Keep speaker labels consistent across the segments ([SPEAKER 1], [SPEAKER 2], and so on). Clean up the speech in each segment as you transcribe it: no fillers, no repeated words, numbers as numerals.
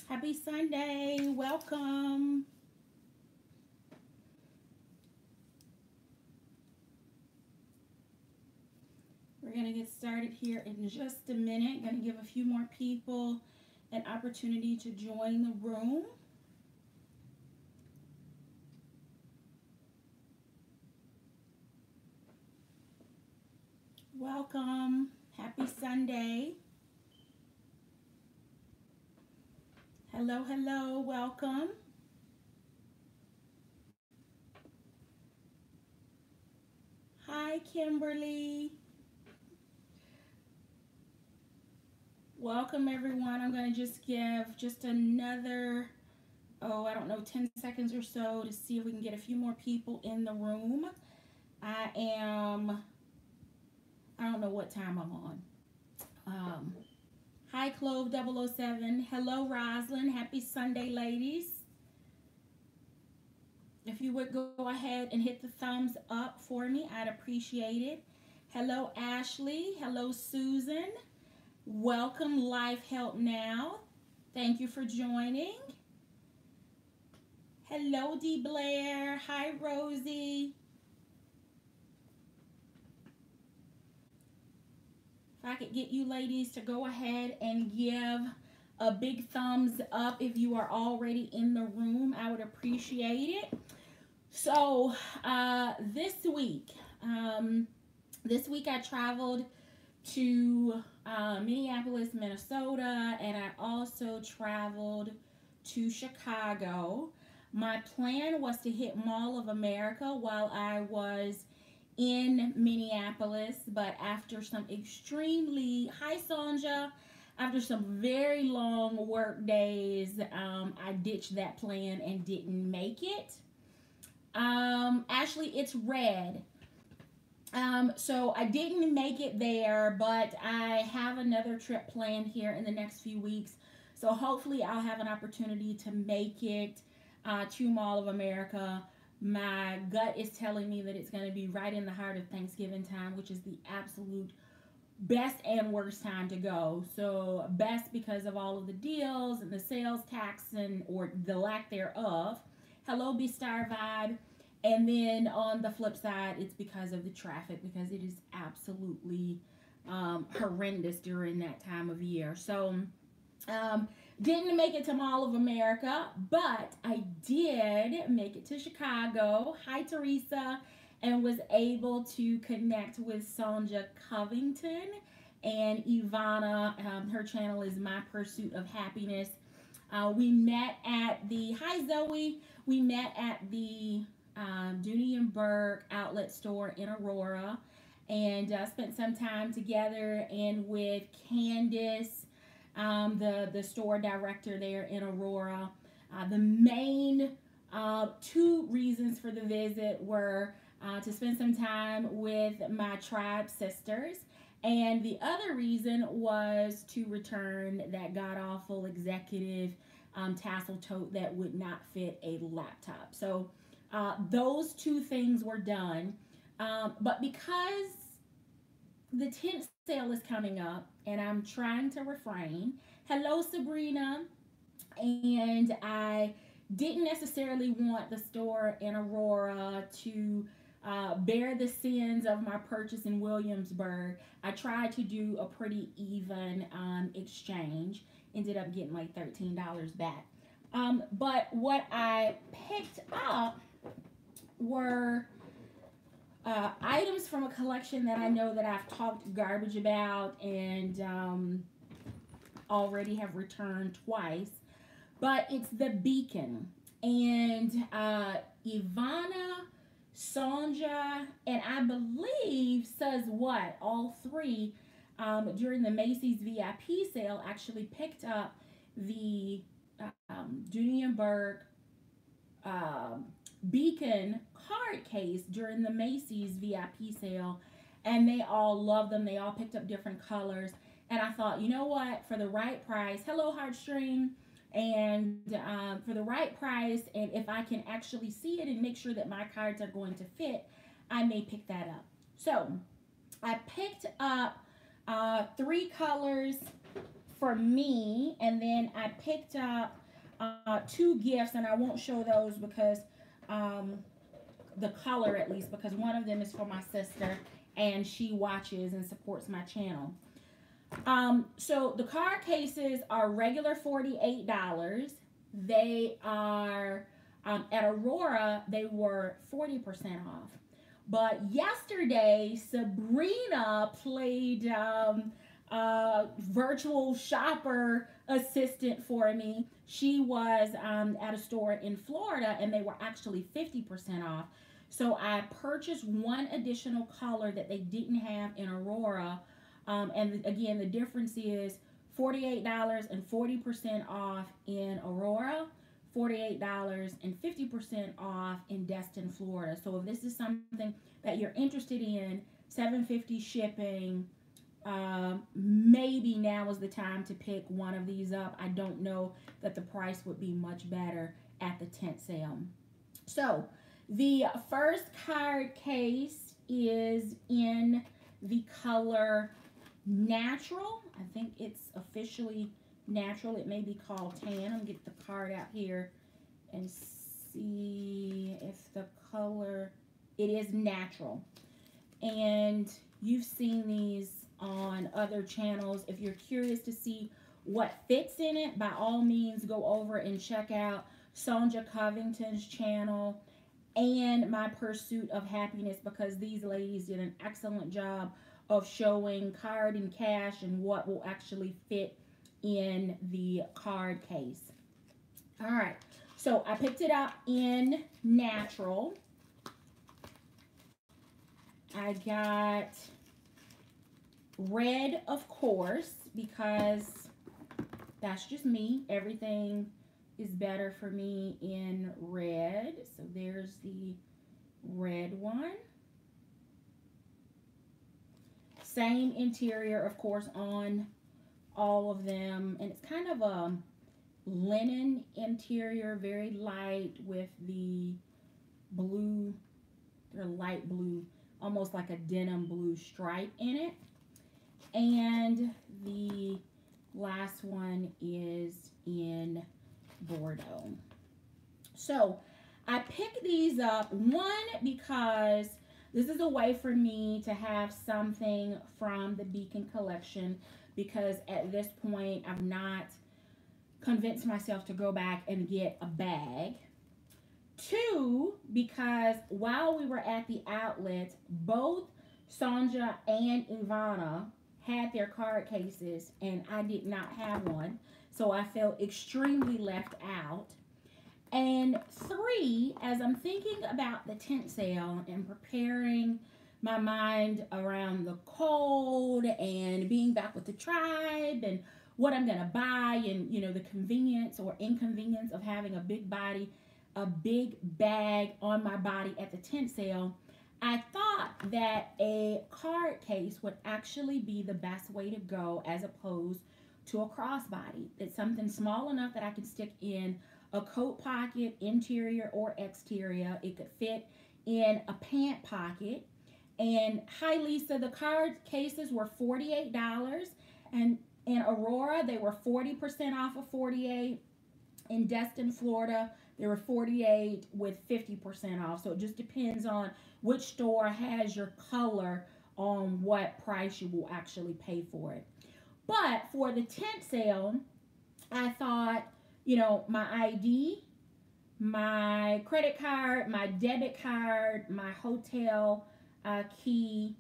[SPEAKER 1] Happy Sunday. Welcome. We're going to get started here in just a minute. Going to give a few more people an opportunity to join the room. Welcome. Happy Sunday. Hello, hello. Welcome. Hi, Kimberly. Welcome, everyone. I'm going to just give just another, I don't know, 10 seconds or so to see if we can get a few more people in the room. I don't know what time I'm on. Hi, Clove 007. Hello, Roslyn. Happy Sunday, ladies. If you would go ahead and hit the thumbs up for me, I'd appreciate it. Hello, Ashley. Hello, Susan. Welcome, Life Help Now. Thank you for joining. Hello, D. Blair. Hi, Rosie. If I could get you ladies to go ahead and give a big thumbs up if you are already in the room, I would appreciate it. So this week I traveled to Minneapolis, Minnesota, and I also traveled to Chicago. My plan was to hit Mall of America while I was in Minneapolis, but after some extremely, hi Sonja, after some very long work days, I ditched that plan and didn't make it. Ashley, it's red. So I didn't make it there, but I have another trip planned here in the next few weeks. So hopefully I'll have an opportunity to make it to Mall of America. My gut is telling me that it's going to be right in the heart of Thanksgiving time, which is the absolute best and worst time to go. So best because of all of the deals and the sales tax or the lack thereof. Hello, B-Star Vibe. And then on the flip side, it's because of the traffic, because it is absolutely horrendous during that time of year. So didn't make it to Mall of America, but I did make it to Chicago. Hi, Teresa. And was able to connect with Sonja Covington and Ivana. Her channel is My Pursuit of Happiness. We met at the, hi Zoe, we met at the Dooney Bourke outlet store in Aurora, and spent some time together, and with Candace, the store director there in Aurora. The main two reasons for the visit were to spend some time with my tribe sisters, and the other reason was to return that god-awful executive tassel tote that would not fit a laptop. So those two things were done, but because the tent sale is coming up and I'm trying to refrain. Hello, Sabrina. And I didn't necessarily want the store in Aurora to bear the sins of my purchase in Williamsburg. I tried to do a pretty even exchange. Ended up getting like $13 back. But what I picked up were items from a collection that I know that I've talked garbage about and already have returned twice. But it's the Beacon. And Ivana, Sonja, and I believe says what? All three during the Macy's VIP sale actually picked up the Dooney Bourke Beacon card case during the Macy's VIP sale, and they all loved them. They all picked up different colors, and I thought, you know what, for the right price, hello Heartstring, and for the right price, and if I can actually see it and make sure that my cards are going to fit, I may pick that up. So I picked up 3 colors for me, and then I picked up two gifts, and I won't show those because um, the color at least, because one of them is for my sister and she watches and supports my channel. So the card cases are regular $48. They are at Aurora, they were 40% off. But yesterday, Sabrina played virtual shopper assistant for me. She was at a store in Florida and they were actually 50% off. So I purchased one additional color that they didn't have in Aurora. And again, the difference is $48 and 40% off in Aurora, $48 and 50% off in Destin, Florida. So if this is something that you're interested in, $7.50 shipping, maybe now is the time to pick one of these up. I don't know that the price would be much better at the tent sale. So the first card case is in the color natural. I think it's officially natural. It may be called tan. I'm gonna get the card out here and see if the color, it is natural. And you've seen these on other channels. If you're curious to see what fits in it, by all means go over and check out Sonja Covington's channel and My Pursuit of Happiness, because these ladies did an excellent job of showing card and cash and what will actually fit in the card case. All right, so I picked it up in natural. I got red, of course, because that's just me. Everything is better for me in red. So there's the red one. Same interior, of course, on all of them. And it's kind of a linen interior, very light with the blue, or light blue, almost like a denim blue stripe in it. And the last one is in Bordeaux. So I picked these up, one, because this is a way for me to have something from the Beacon collection, because at this point I've not convinced myself to go back and get a bag. Two, because while we were at the outlet, both Sonja and Ivana had their card cases and I did not have one, so I felt extremely left out. And three, as I'm thinking about the tent sale and preparing my mind around the cold and being back with the tribe and what I'm gonna buy, and you know, the convenience or inconvenience of having a big bag on my body at the tent sale, I thought that a card case would actually be the best way to go as opposed to a crossbody. It's something small enough that I can stick in a coat pocket, interior or exterior. It could fit in a pant pocket. And hi Lisa, the card cases were $48, and in Aurora they were 40% off of $48. In Destin, Florida, they were $48 with 50% off. So it just depends on which store has your color on what price you will actually pay for it. But for the tent sale, I thought, you know, my ID, my credit card, my debit card, my hotel key,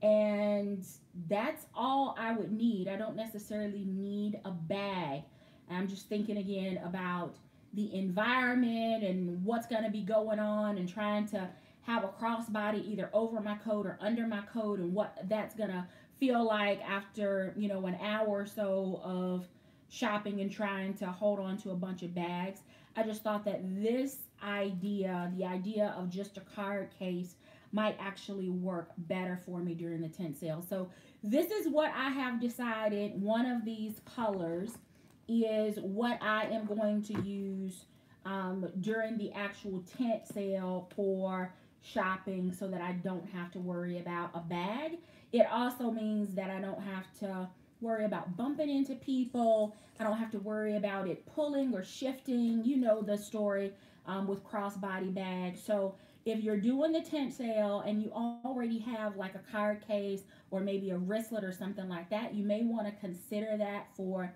[SPEAKER 1] and that's all I would need. I don't necessarily need a bag. I'm just thinking again about the environment and what's going to be going on, and trying to have a crossbody either over my coat or under my coat, and what that's going to feel like after, you know, an hour or so of shopping and trying to hold on to a bunch of bags. I just thought that this idea, the idea of just a card case, might actually work better for me during the tent sale. So this is what I have decided. One of these colors is what I am going to use during the actual tent sale for shopping, so that I don't have to worry about a bag. It also means that I don't have to worry about bumping into people. I don't have to worry about it pulling or shifting. You know the story with crossbody bags. So if you're doing the tent sale and you already have like a card case or maybe a wristlet or something like that, you may want to consider that for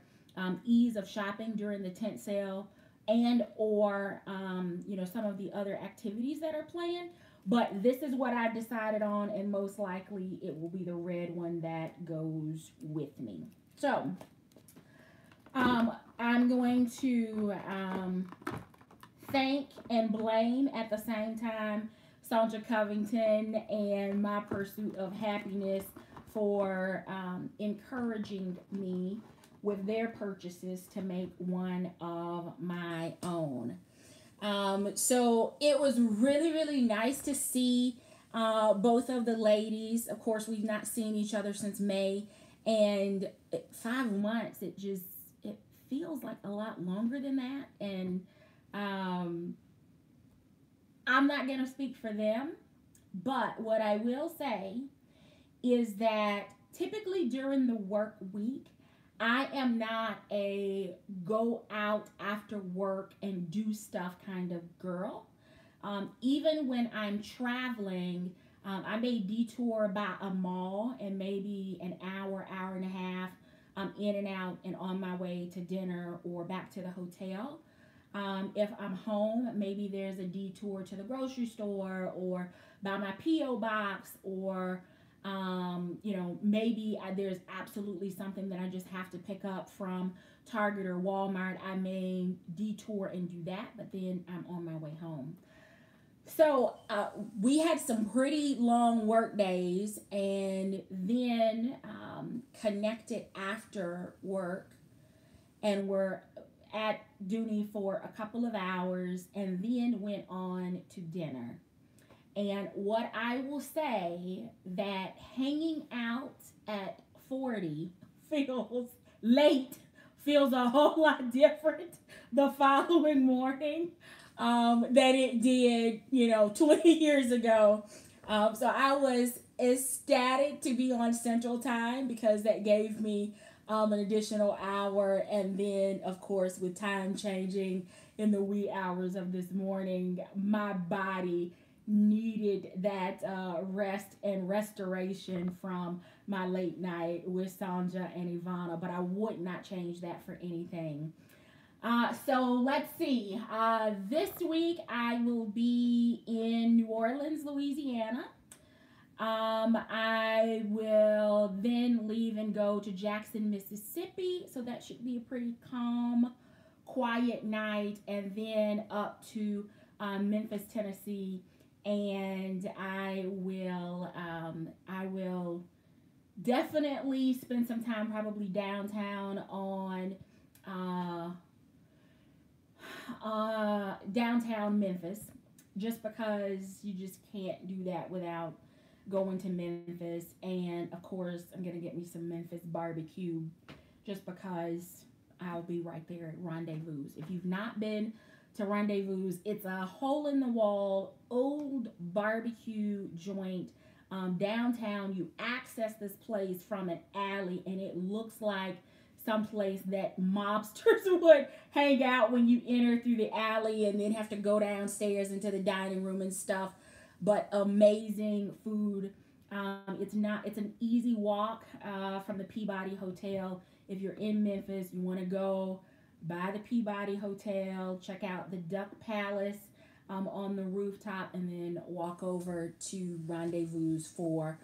[SPEAKER 1] ease of shopping during the tent sale and or some of the other activities that are planned. But this is what I've decided on, and most likely it will be the red one that goes with me. So I'm going to thank and blame at the same time Sandra Covington and My Pursuit of Happiness for encouraging me with their purchases to make one of my own. So it was really, really nice to see both of the ladies. Of course, we've not seen each other since May, and 5 months, it feels like a lot longer than that. And I'm not going to speak for them, but what I will say is that typically during the work week, I am not a go out after work and do stuff kind of girl. Even when I'm traveling, I may detour by a mall and maybe an hour, hour and a half, in and out and on my way to dinner or back to the hotel. If I'm home, maybe there's a detour to the grocery store or by my P.O. box or maybe there's absolutely something that I just have to pick up from Target or Walmart. I may detour and do that, but then I'm on my way home. So we had some pretty long work days and then connected after work and were at Dooney for a couple of hours and then went on to dinner. And what I will say that hanging out at 40 feels late, feels a whole lot different the following morning than it did, 20 years ago. So I was ecstatic to be on Central Time because that gave me an additional hour. And then, of course, with time changing in the wee hours of this morning, my body needed that rest and restoration from my late night with Sandra and Ivana, but I would not change that for anything. So let's see. This week I will be in New Orleans, Louisiana. I will then leave and go to Jackson, Mississippi. So that should be a pretty calm, quiet night, and then up to Memphis, Tennessee. And I will definitely spend some time probably downtown on downtown Memphis, just because you just can't do that without going to Memphis. And of course, I'm gonna get me some Memphis barbecue, just because I'll be right there at Rendezvous. If you've not been to Rendezvous, it's a hole in the wall old barbecue joint downtown. You access this place from an alley and it looks like someplace that mobsters would hang out when you enter through the alley and then have to go downstairs into the dining room and stuff. But amazing food. It's an easy walk from the Peabody Hotel. If you're in Memphis, you want to go by the Peabody Hotel, check out the Duck Palace on the rooftop, and then walk over to Rendezvous for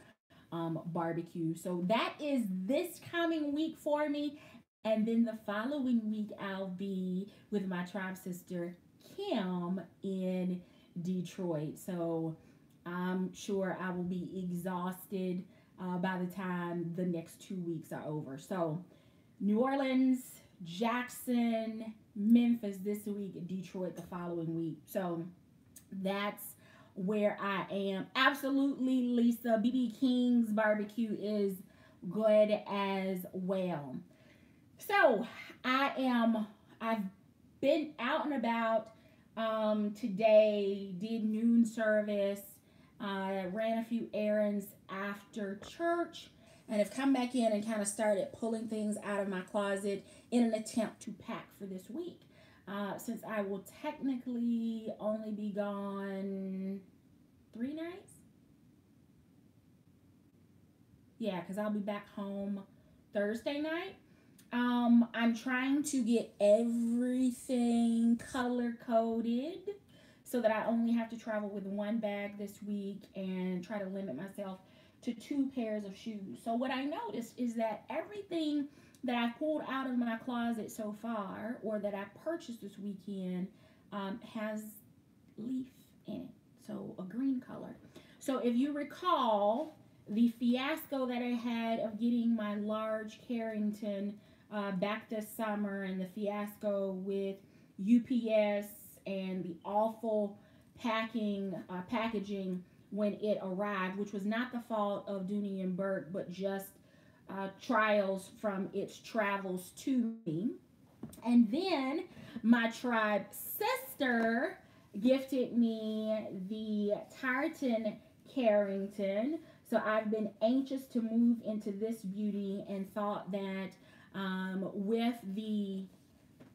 [SPEAKER 1] barbecue. So that is this coming week for me. And then the following week, I'll be with my tribe sister, Kim, in Detroit. So I'm sure I will be exhausted by the time the next 2 weeks are over. So New Orleans, Jackson, Memphis this week, Detroit the following week. So that's where I am. Absolutely, Lisa. BB King's barbecue is good as well. So I've been out and about today, did noon service, ran a few errands after church, and have come back in and kind of started pulling things out of my closet in an attempt to pack for this week. Since I will technically only be gone 3 nights. Yeah, because I'll be back home Thursday night. I'm trying to get everything color coded so that I only have to travel with one bag this week and try to limit myself to 2 pairs of shoes. So what I noticed is that everything that I pulled out of my closet so far, or that I purchased this weekend, has leaf in it. So a green color. So if you recall, the fiasco that I had of getting my large Carrington back this summer, and the fiasco with UPS and the awful packaging when it arrived, which was not the fault of Dooney Bourke, but just trials from its travels to me. And then my tribe sister gifted me the tartan Carrington. So I've been anxious to move into this beauty, and thought that with the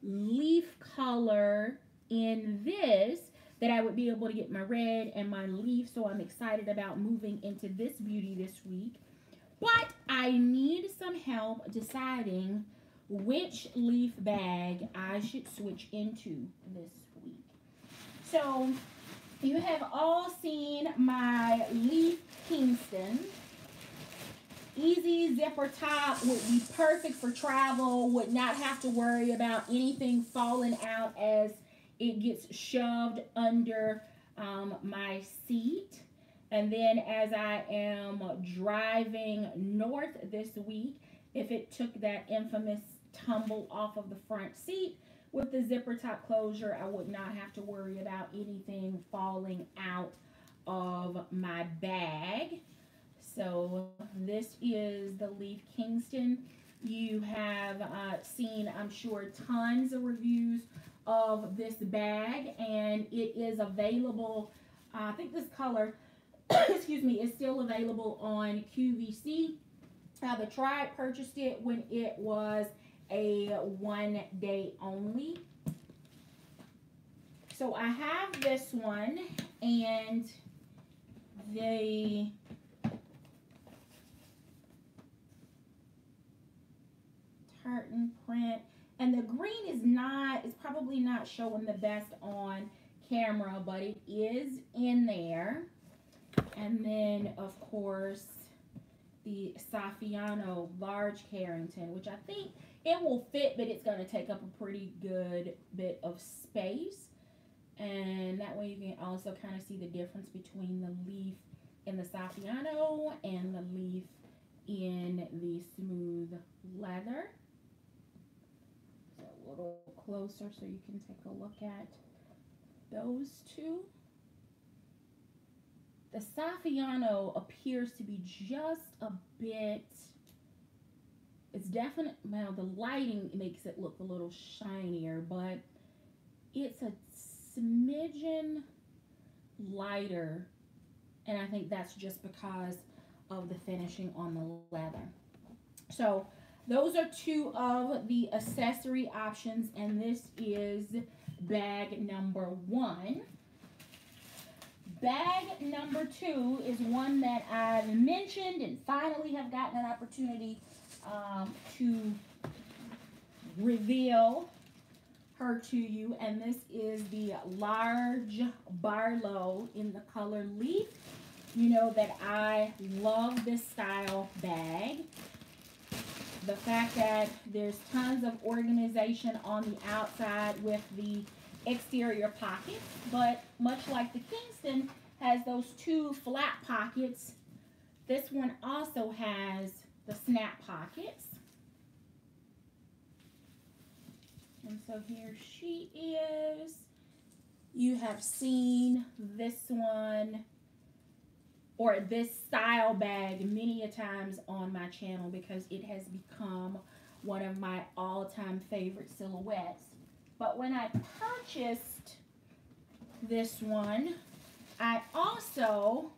[SPEAKER 1] leaf color in this, that I would be able to get my red and my leaf. So I'm excited about moving into this beauty this week. But I need some help deciding which leaf bag I should switch into this week. So you have all seen my leaf Kingston. Easy zipper top, would be perfect for travel, would not have to worry about anything falling out as it gets shoved under my seat. And then as I am driving north this week, if it took that infamous tumble off of the front seat with the zipper top closure, I would not have to worry about anything falling out of my bag. So this is the Leaf Kingston. You have seen, I'm sure, tons of reviews of this bag, and it is available. I think this color, excuse me, is still available on QVC. The tribe purchased it when it was a 1 day only. So I have this one, and the tartan print, and the green is probably not showing the best on camera, but it is in there. And then of course the Saffiano large Carrington, which I think it will fit, but it's going to take up a pretty good bit of space. And that way you can also kind of see the difference between the leaf in the Saffiano and the leaf in the smooth leather. So a little closer so you can take a look at those two. The Saffiano appears to be just a bit, it's definite, well, the lighting makes it look a little shinier, but it's a smidgen lighter, and I think that's just because of the finishing on the leather. So those are two of the accessory options, and this is bag number 1. Bag number 2 is one that I've mentioned and finally have gotten an opportunity to reveal her to you, and this is the large Barlow in the color Leaf. You know that I love this style bag. The fact that there's tons of organization on the outside with the exterior pockets, but much like the Kingston has those 2 flat pockets, this one also has the snap pockets. And so here she is. You have seen this one or this style bag many a times on my channel because it has become one of my all-time favorite silhouettes. But when I purchased this one, I also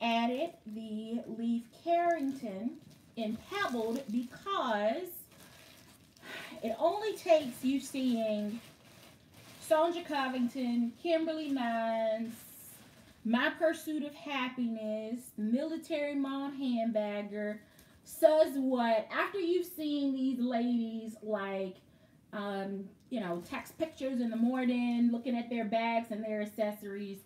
[SPEAKER 1] added the Leaf Carrington in Pebbled because it only takes you seeing Sonja Covington, Kimberly Mines, My Pursuit of Happiness, Military Mom Handbagger, Says What. After you've seen these ladies like, you know, text pictures in the morning, looking at their bags and their accessories,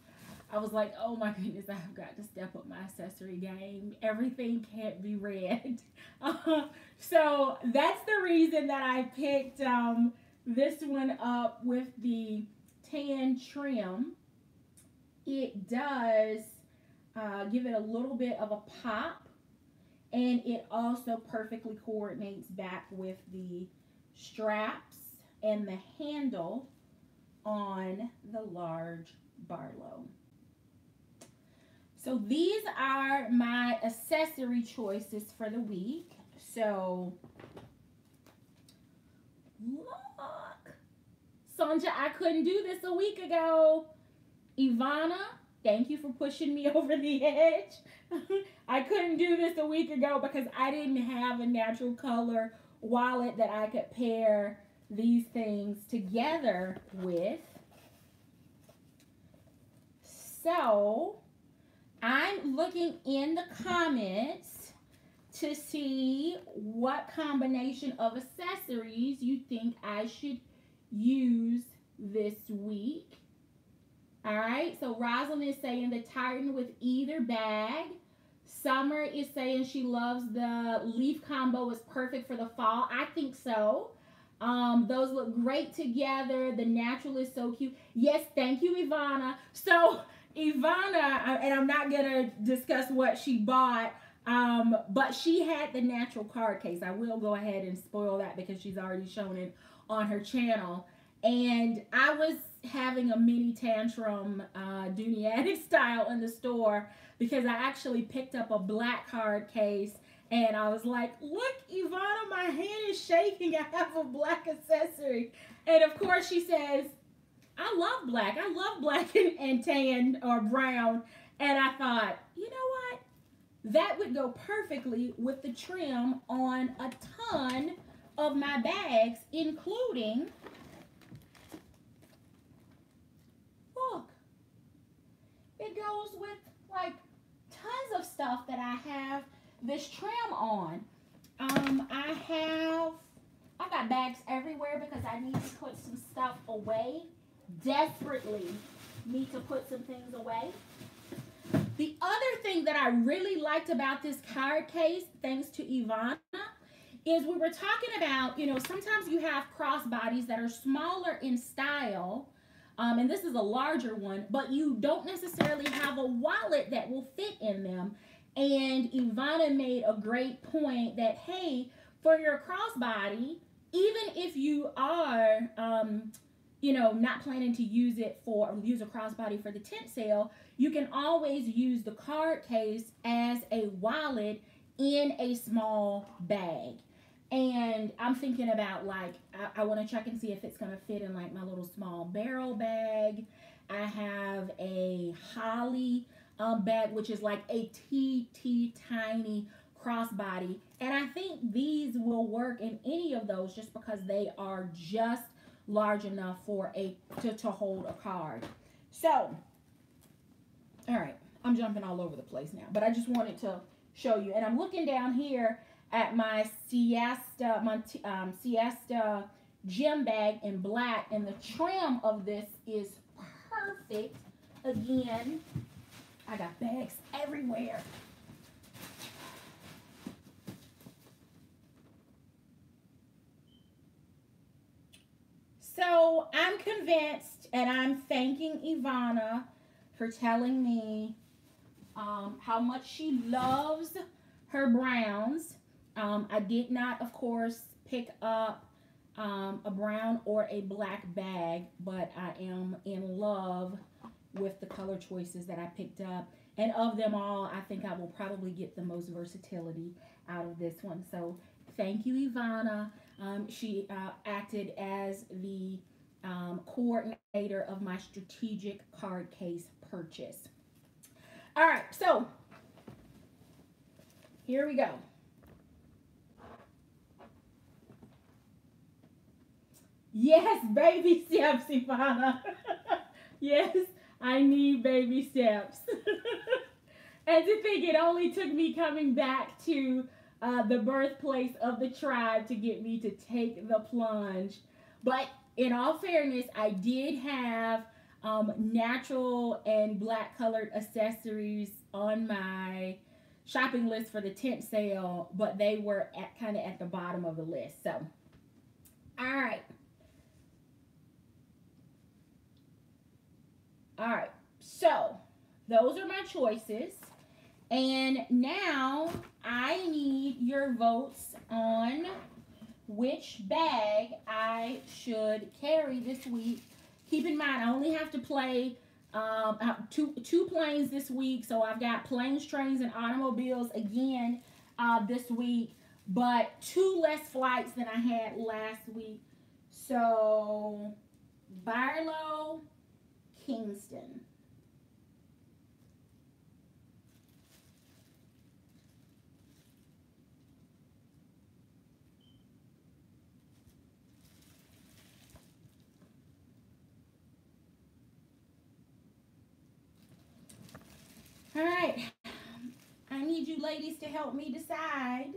[SPEAKER 1] I was like, oh my goodness, I've got to step up my accessory game. Everything can't be red. So that's the reason that I picked this one up with the tan trim. It does give it a little bit of a pop, and it also perfectly coordinates back with the straps and the handle on the large Barlow. So these are my accessory choices for the week. So look, Sonja, I couldn't do this a week ago. Ivana, thank you for pushing me over the edge. I couldn't do this a week ago because I didn't have a natural color wallet that I could pair these things together with. So I'm looking in the comments to see what combination of accessories you think I should use this week. All right, so Rosalind is saying the tartan with either bag. Summer is saying she loves the leaf combo, is perfect for the fall. I think so. Those look great together. The natural is so cute. Yes, thank you, Ivana. So Ivana, and I'm not going to discuss what she bought, but she had the natural card case. I will go ahead and spoil that because she's already shown it on her channel. And I was having a mini tantrum, Dooney Addict style, in the store because I actually picked up a black card case and I was like, look, Ivana, my hand is shaking. I have a black accessory. And of course she says, I love black. I love black and tan or brown. And I thought, you know what? That would go perfectly with the trim on a ton of my bags, including, look, it goes with like tons of stuff that I have this trim on. I got bags everywhere because I need to put some stuff away. Desperately need to put some things away. The other thing that I really liked about this card case, thanks to Ivana, is we were talking about, you know, sometimes you have crossbodies that are smaller in style, and this is a larger one, but you don't necessarily have a wallet that will fit in them. And Ivana made a great point that, hey, for your crossbody, even if you are, you know, not planning to use a crossbody for the tent sale, you can always use the card case as a wallet in a small bag. And I'm thinking about, like, I want to check and see if it's going to fit in like my little small barrel bag. I have a Holly bag, which is like a tiny crossbody. And I think these will work in any of those just because they are just large enough for to hold a card. So, all right, I'm jumping all over the place now, but I just wanted to show you. And I'm looking down here at my Siesta gym bag in black, and the trim of this is perfect. Again, I got bags everywhere. So I'm convinced, and I'm thanking Ivana for telling me how much she loves her browns. I did not, of course, pick up a brown or a black bag, but I am in love with the color choices that I picked up. And of them all, I think I will probably get the most versatility out of this one. So thank you, Ivana. She acted as the coordinator of my strategic card case purchase. All right, so here we go. Yes, baby steps, Ivana. Yes, I need baby steps. And to think it only took me coming back to the birthplace of the tribe to get me to take the plunge. But in all fairness, I did have natural and black colored accessories on my shopping list for the tent sale, but they were at kind of at the bottom of the list. So, all right, all right. So, those are my choices. And now I need your votes on which bag I should carry this week. Keep in mind, I only have to play two planes this week, so I've got planes, trains, and automobiles again this week, but two less flights than I had last week. So, Barlow, Kingston. All right, I need you ladies to help me decide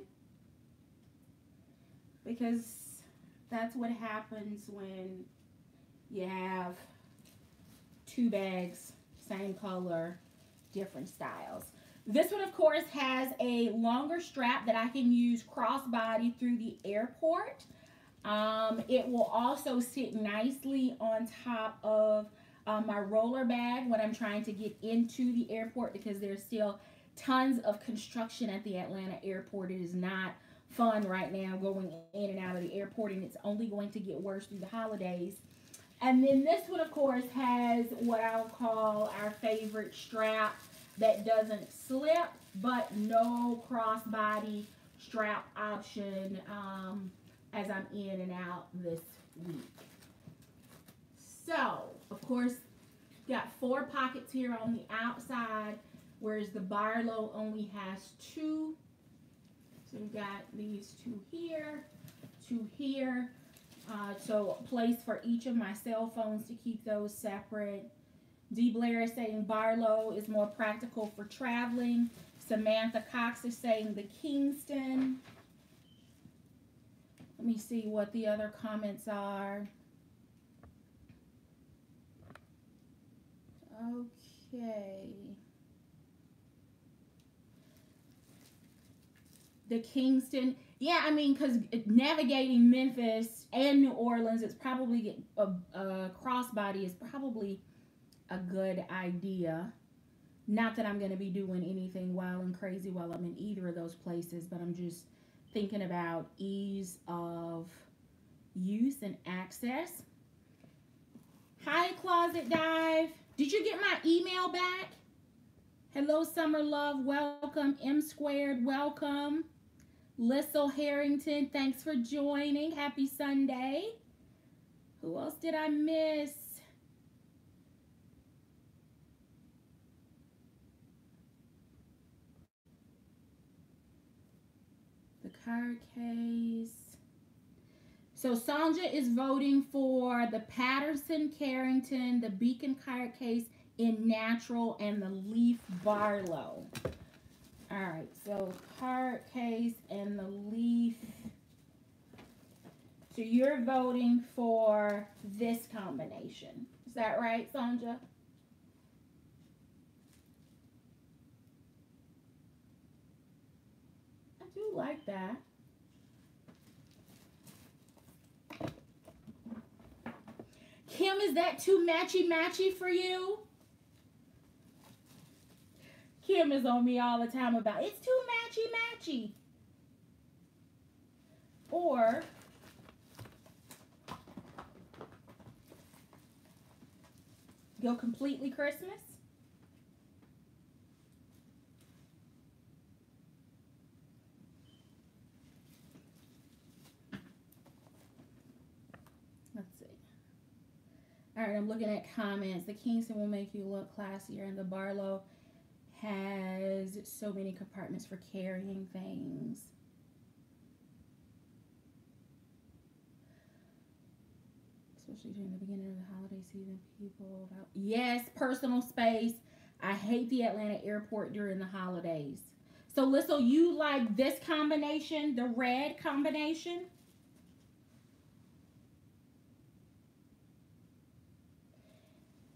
[SPEAKER 1] because that's what happens when you have two bags, same color, different styles. This one, of course, has a longer strap that I can use crossbody through the airport. It will also sit nicely on top of my roller bag when I'm trying to get into the airport because there's still tons of construction at the Atlanta airport. It is not fun right now going in and out of the airport, and it's only going to get worse through the holidays. And then this one, of course, has what I'll call our favorite strap that doesn't slip, but no crossbody strap option as I'm in and out this week. So, of course, got 4 pockets here on the outside, whereas the Barlow only has 2. So we've got these 2 here, 2 here. So place for each of my cell phones to keep those separate. D. Blair is saying Barlow is more practical for traveling. Samantha Cox is saying the Kingston. Let me see what the other comments are. Okay. The Kingston. Yeah, I mean, because navigating Memphis and New Orleans, it's probably a crossbody is probably a good idea. Not that I'm going to be doing anything wild and crazy while I'm in either of those places, but I'm just thinking about ease of use and access. Hi, Closet Dive. Did you get my email back? Hello, Summer Love. Welcome. M Squared. Welcome. Lissel Harrington. Thanks for joining. Happy Sunday. Who else did I miss? The card case. So Sandra is voting for the Patterson Carrington, the Beacon card case in natural, and the Leaf Barlow. All right, so card case and the Leaf. So you're voting for this combination. Is that right, Sandra? I do like that. Kim, is that too matchy-matchy for you? Kim is on me all the time about it's too matchy-matchy. Or go completely Christmas. Let's see. All right, I'm looking at comments. The Kingston will make you look classier, and the Barlow has so many compartments for carrying things. especially during the beginning of the holiday season, people about, yes, personal space. I hate the Atlanta airport during the holidays. So, Lissel, you like this combination, the red combination?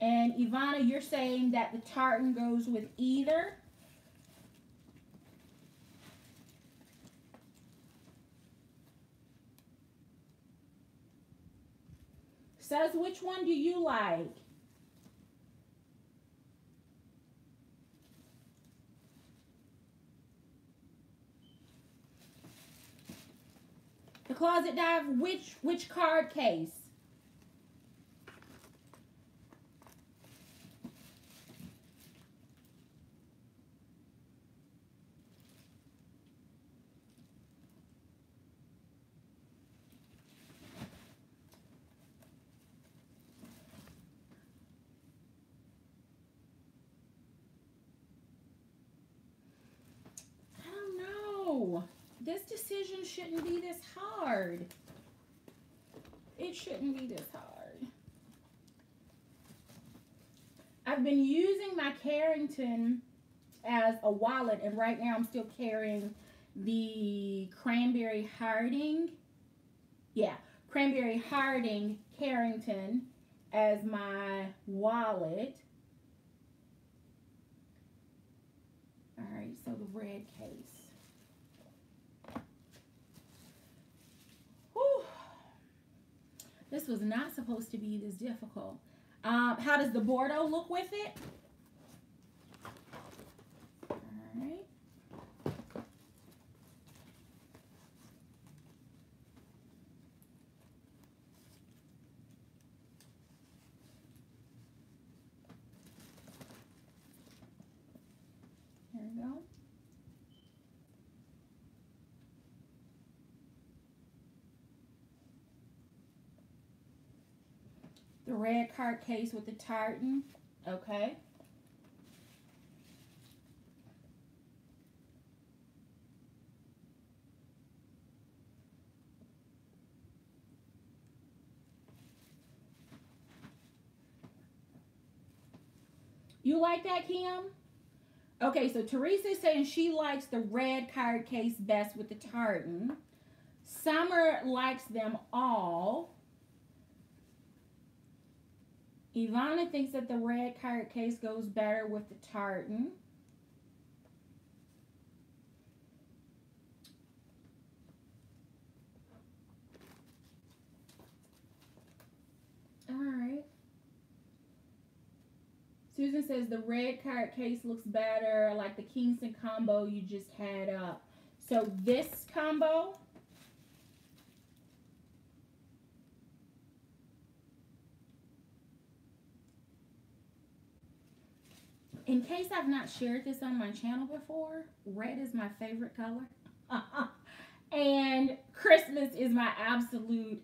[SPEAKER 1] And Ivana, you're saying that the tartan goes with either? Says, which one do you like? The Closet Dive, which card case? I don't know. This decision shouldn't be this hard. It shouldn't be this hard. I've been using my Carrington as a wallet, and right now I'm still carrying the Cranberry Harding. Yeah, Cranberry Harding Carrington as my wallet. All right, so the red case. Whew. This was not supposed to be this difficult. How does the Bordeaux look with it? All right. There we go. The red card case with the tartan. Okay. You like that, Kim? Okay, so Teresa is saying she likes the red card case best with the tartan. Summer likes them all. Ivana thinks that the red card case goes better with the tartan. All right. Susan says the red card case looks better, like the Kingston combo you just had up. So this combo, in case I've not shared this on my channel before, red is my favorite color. And Christmas is my absolute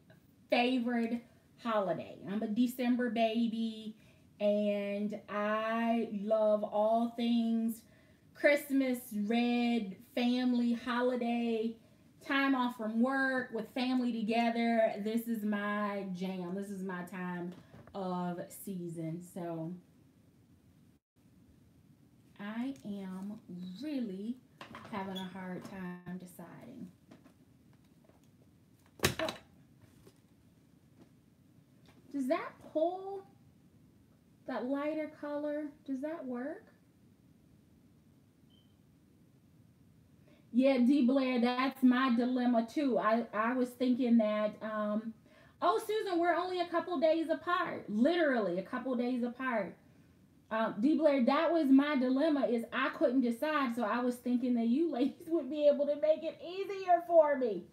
[SPEAKER 1] favorite holiday. I'm a December baby, and I love all things Christmas, red, family, holiday, time off from work with family together. This is my jam. This is my time of season. So I am really having a hard time deciding. Oh. Does that pull? That lighter color, does that work? Yeah, D. Blair, that's my dilemma too. I was thinking that, oh, Susan, we're only a couple days apart. Literally a couple days apart. D. Blair, that was my dilemma, is I couldn't decide. So I was thinking that you ladies would be able to make it easier for me.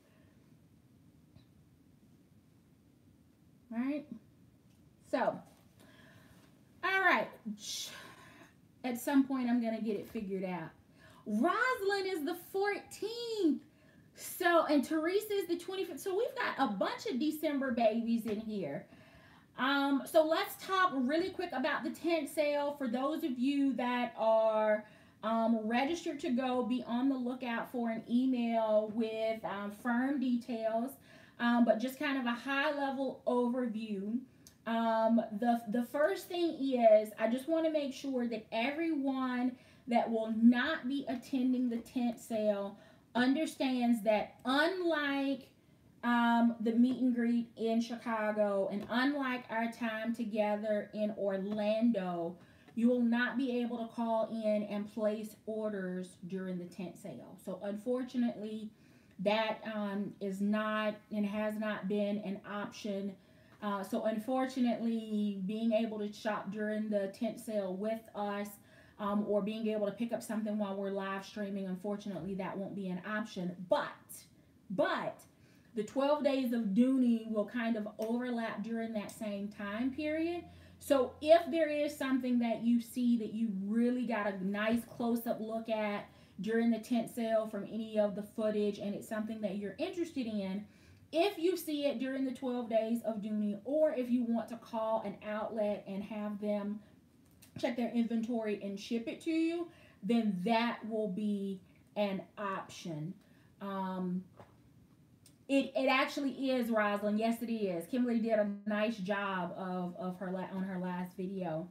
[SPEAKER 1] All right. So, all right. At some point, I'm going to get it figured out. Rosalind is the 14th. So, and Teresa is the 25th. So, we've got a bunch of December babies in here. So, let's talk really quick about the tent sale. For those of you that are registered to go, be on the lookout for an email with firm details. but just kind of a high level overview. The first thing is I just want to make sure that everyone that will not be attending the tent sale understands that unlike the meet and greet in Chicago and unlike our time together in Orlando, you will not be able to call in and place orders during the tent sale. So unfortunately, that is not and has not been an option. So unfortunately, being able to shop during the tent sale with us, or being able to pick up something while we're live streaming, unfortunately, that won't be an option. But the 12 days of Dooney will kind of overlap during that same time period. So if there is something that you see that you really got a nice close-up look at during the tent sale from any of the footage, and it's something that you're interested in, if you see it during the 12 days of Dooney, or if you want to call an outlet and have them check their inventory and ship it to you, then that will be an option. It actually is, Rosalind. Yes, it is. Kimberly did a nice job of her on her last video.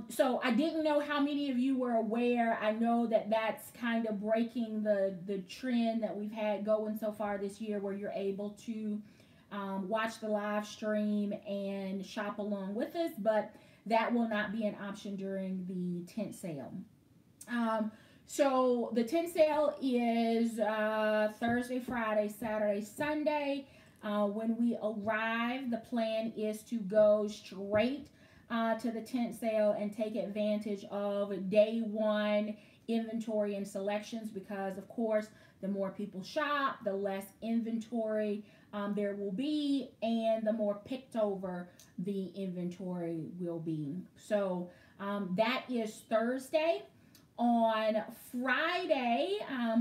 [SPEAKER 1] So I didn't know how many of you were aware. I know that that's kind of breaking the trend that we've had going so far this year, where you're able to watch the live stream and shop along with us, but that will not be an option during the tent sale. So the tent sale is Thursday, Friday, Saturday, Sunday. When we arrive, the plan is to go straight to the tent sale and take advantage of day one inventory and selections, because of course the more people shop, the less inventory there will be, and the more picked over the inventory will be. So that is Thursday. On Friday,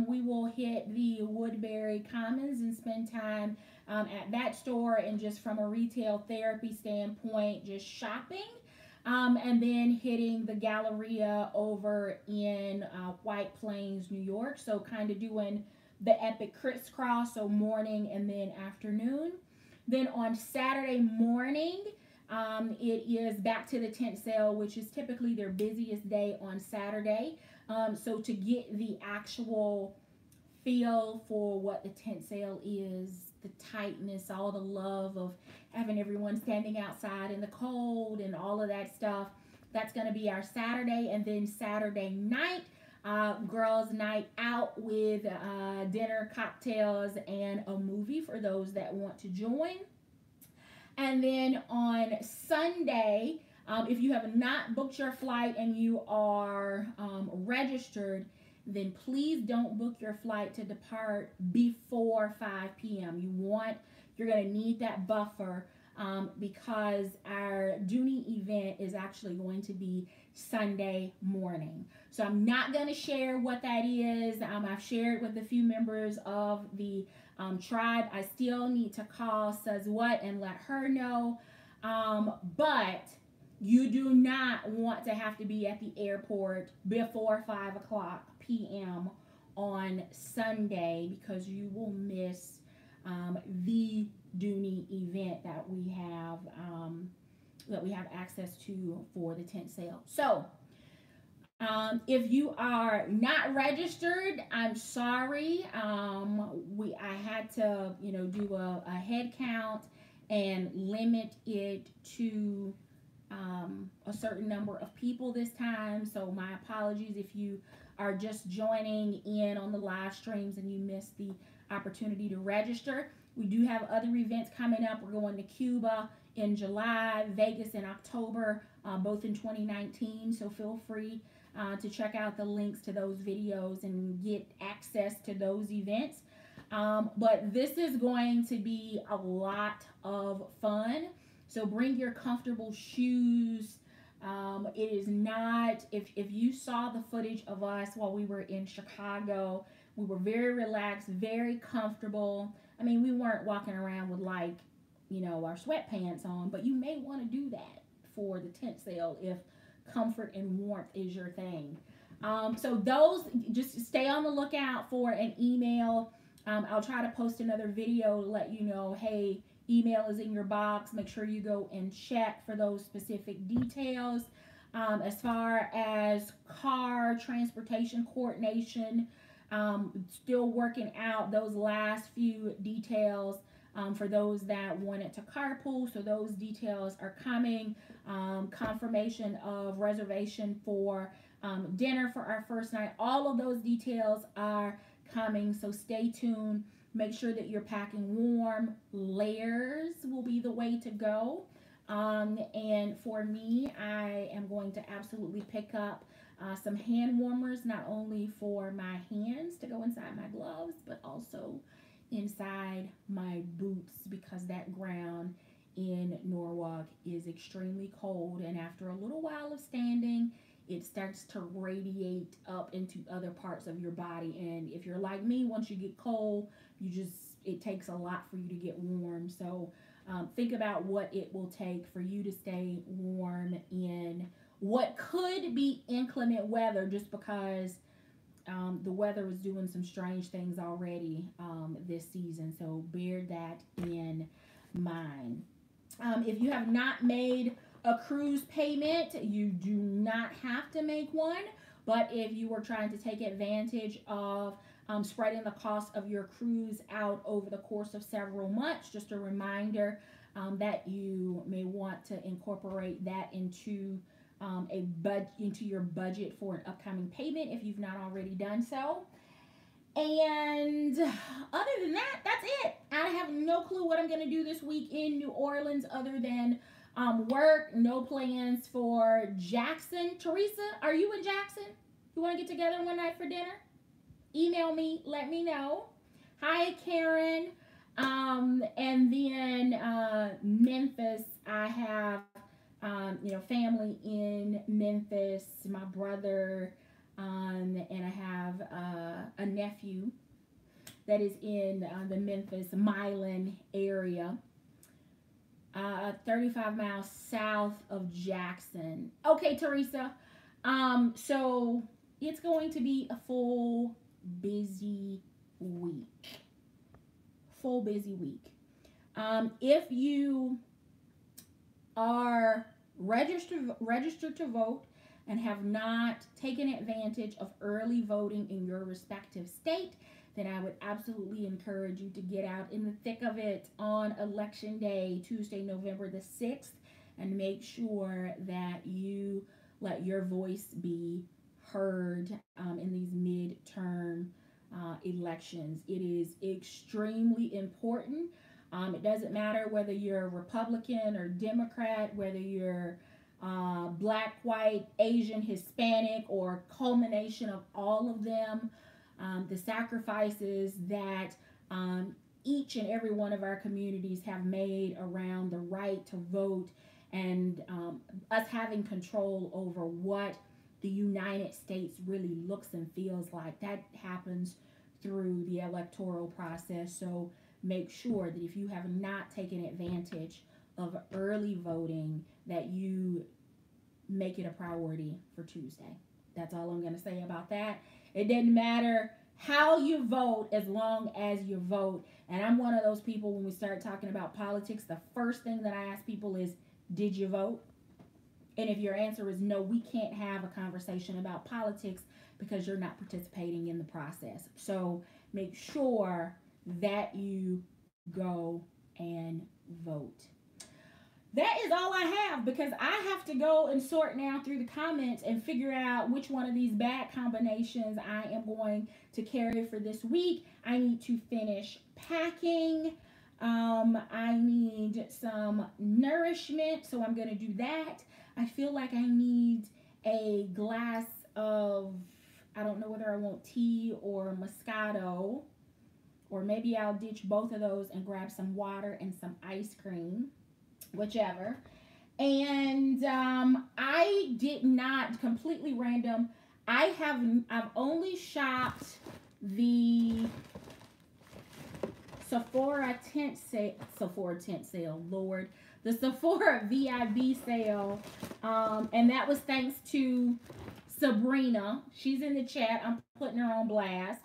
[SPEAKER 1] we will hit the Woodbury Commons and spend time at that store, and just from a retail therapy standpoint, just shopping. And then hitting the Galleria over in White Plains, New York. So kind of doing the epic crisscross, so morning and then afternoon. Then on Saturday morning, it is back to the tent sale, which is typically their busiest day on Saturday. So to get the actual feel for what the tent sale is, the tightness, all the love of having everyone standing outside in the cold and all of that stuff, that's going to be our Saturday. And then Saturday night, girls' night out with dinner, cocktails, and a movie for those that want to join. And then on Sunday, if you have not booked your flight and you are registered, then please don't book your flight to depart before 5 p.m. You're going to need that buffer because our Dooney event is actually going to be Sunday morning. So I'm not going to share what that is. I've shared with a few members of the tribe. I still need to call Says What and let her know. But you do not want to have to be at the airport before 5 o'clock p.m. on Sunday, because you will miss the Dooney event that we have access to for the tent sale. So if you are not registered, I'm sorry. I had to do a head count and limit it to a certain number of people this time. So my apologies if you are just joining in on the live streams and you missed the opportunity to register. We do have other events coming up. We're going to Cuba in July, Vegas in October, both in 2019. So feel free to check out the links to those videos and get access to those events. But this is going to be a lot of fun. So bring your comfortable shoes. It is not, if you saw the footage of us while we were in Chicago, we were very relaxed, very comfortable. I mean, we weren't walking around with our sweatpants on, but you may want to do that for the tent sale if comfort and warmth is your thing. So those, just stay on the lookout for an email I'll try to post another video to let you know, hey, email is in your box. Make sure you go and check for those specific details. As far as car transportation coordination, still working out those last few details for those that wanted to carpool. So those details are coming. Confirmation of reservation for dinner for our first night. All of those details are coming. So stay tuned. Make sure that you're packing warm. Layers will be the way to go. And for me, I am going to absolutely pick up some hand warmers, not only for my hands to go inside my gloves, but also inside my boots, because that ground in Norwalk is extremely cold. And after a little while of standing, it starts to radiate up into other parts of your body. And if you're like me, once you get cold, it takes a lot for you to get warm. So think about what it will take for you to stay warm in what could be inclement weather, just because the weather is doing some strange things already this season. So bear that in mind. If you have not made a cruise payment, you do not have to make one. But if you were trying to take advantage of spreading the cost of your cruise out over the course of several months, just a reminder that you may want to incorporate that into into your budget for an upcoming payment if you've not already done so. And other than that, that's it. I have no clue what I'm going to do this week in New Orleans other than work. No plans for Jackson. Teresa, are you in Jackson? You want to get together one night for dinner? Email me, let me know. Hi, Karen. And then Memphis, I have family in Memphis, my brother, and I have a nephew that is in the Memphis Milan area, 35 miles south of Jackson. Okay, Teresa. So it's going to be a full busy week. If you are registered to vote and have not taken advantage of early voting in your respective state, then I would absolutely encourage you to get out in the thick of it on Election Day, Tuesday, November the 6th, and make sure that you let your voice be heard in these midterm elections. It is extremely important. It doesn't matter whether you're Republican or Democrat, whether you're Black, white, Asian, Hispanic, or culmination of all of them. The sacrifices that each and every one of our communities have made around the right to vote, and us having control over what the United States really looks and feels like. That happens through the electoral process. So make sure that if you have not taken advantage of early voting, that you make it a priority for Tuesday. That's all I'm going to say about that. It doesn't matter how you vote as long as you vote. And I'm one of those people, when we start talking about politics, the first thing that I ask people is, did you vote? And if your answer is no, we can't have a conversation about politics because you're not participating in the process. So make sure that you go and vote. That is all I have, because I have to go and sort now through the comments and figure out which one of these bad combinations I am going to carry for this week. I need to finish packing. I need some nourishment, so I'm going to do that. I feel like I need a glass of, I don't know whether I want tea or Moscato, or maybe I'll ditch both of those and grab some water and some ice cream, whichever. And I did not, completely random, I've only shopped the Sephora tent sale, Lord. The Sephora VIB sale, and that was thanks to Sabrina. She's in the chat. I'm putting her on blast.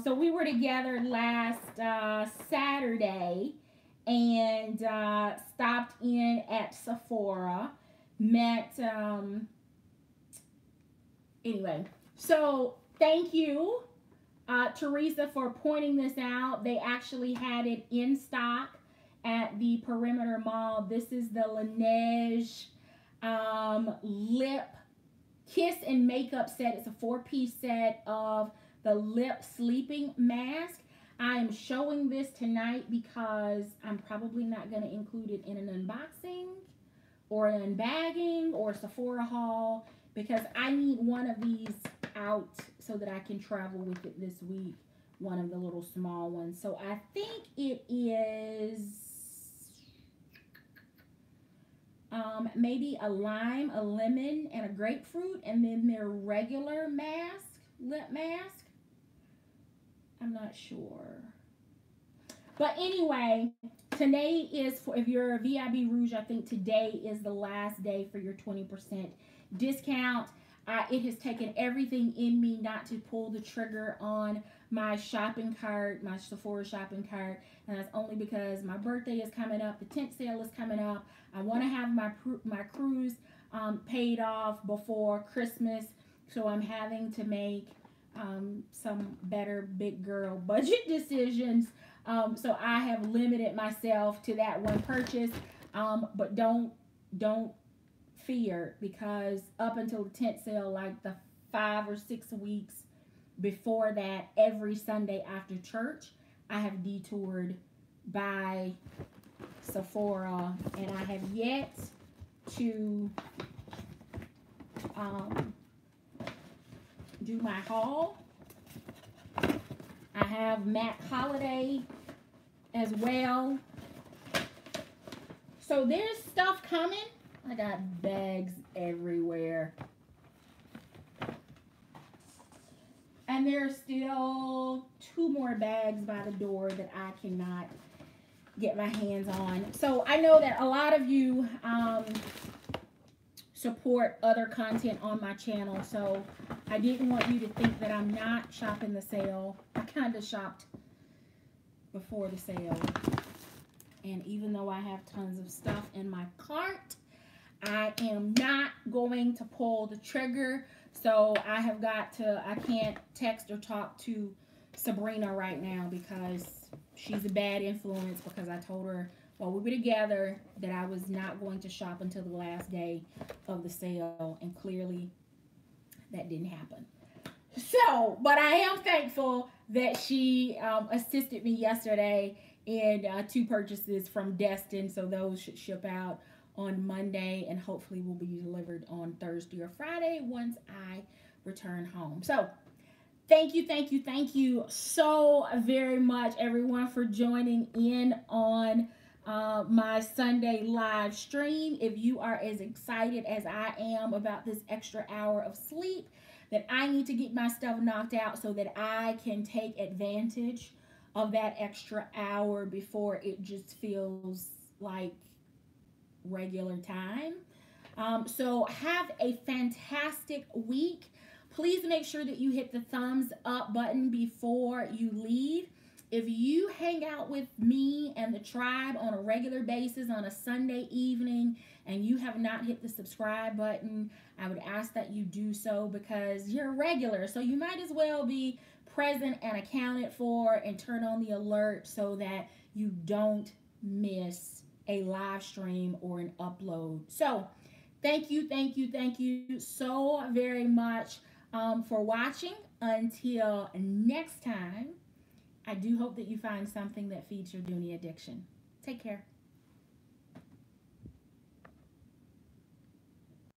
[SPEAKER 1] So we were together last Saturday and stopped in at Sephora. Met, anyway. So thank you, Teresa, for pointing this out. They actually had it in stock at the Perimeter Mall. This is the Laneige lip kiss and makeup set. It's a 4-piece set of the lip sleeping mask. I am showing this tonight because I'm probably not going to include it in an unboxing or an unbagging or Sephora haul, because I need one of these out so that I can travel with it this week, one of the little small ones. So I think it is maybe a lime, a lemon, and a grapefruit, and then their regular mask, lip mask. I'm not sure. But anyway, today is, for if you're a VIB Rouge, I think today is the last day for your 20% discount. It has taken everything in me not to pull the trigger on my shopping cart, my Sephora shopping cart, and that's only because my birthday is coming up, the tent sale is coming up. I want to have my cruise paid off before Christmas, so I'm having to make some better big girl budget decisions. So I have limited myself to that one purchase, but don't fear, because up until the tent sale, like the 5 or 6 weeks before that, every Sunday after church, I have detoured by Sephora, and I have yet to do my haul. I have MAC Holiday as well. So there's stuff coming. I got bags everywhere. And there's still 2 more bags by the door that I cannot get my hands on. So I know that a lot of you support other content on my channel, so I didn't want you to think that I'm not shopping the sale. I kind of shopped before the sale, and even though I have tons of stuff in my cart, I am not going to pull the trigger. So I can't text or talk to Sabrina right now because she's a bad influence, because I told her while we were together that I was not going to shop until the last day of the sale, and clearly that didn't happen. So, but I am thankful that she assisted me yesterday in 2 purchases from Destin, so those should ship out on Monday and hopefully will be delivered on Thursday or Friday once I return home. So thank you so very much, everyone, for joining in on my Sunday live stream. If you are as excited as I am about this extra hour of sleep, that I need to get my stuff knocked out so that I can take advantage of that extra hour before it just feels like regular time. So have a fantastic week. Please make sure that you hit the thumbs up button before you leave. If you hang out with me and the tribe on a regular basis on a Sunday evening and you have not hit the subscribe button, I would ask that you do so, because you're regular, so you might as well be present and accounted for, and turn on the alert so that you don't miss a live stream or an upload. So thank you so very much for watching. Until next time, I do hope that you find something that feeds your Dooney addiction. Take care.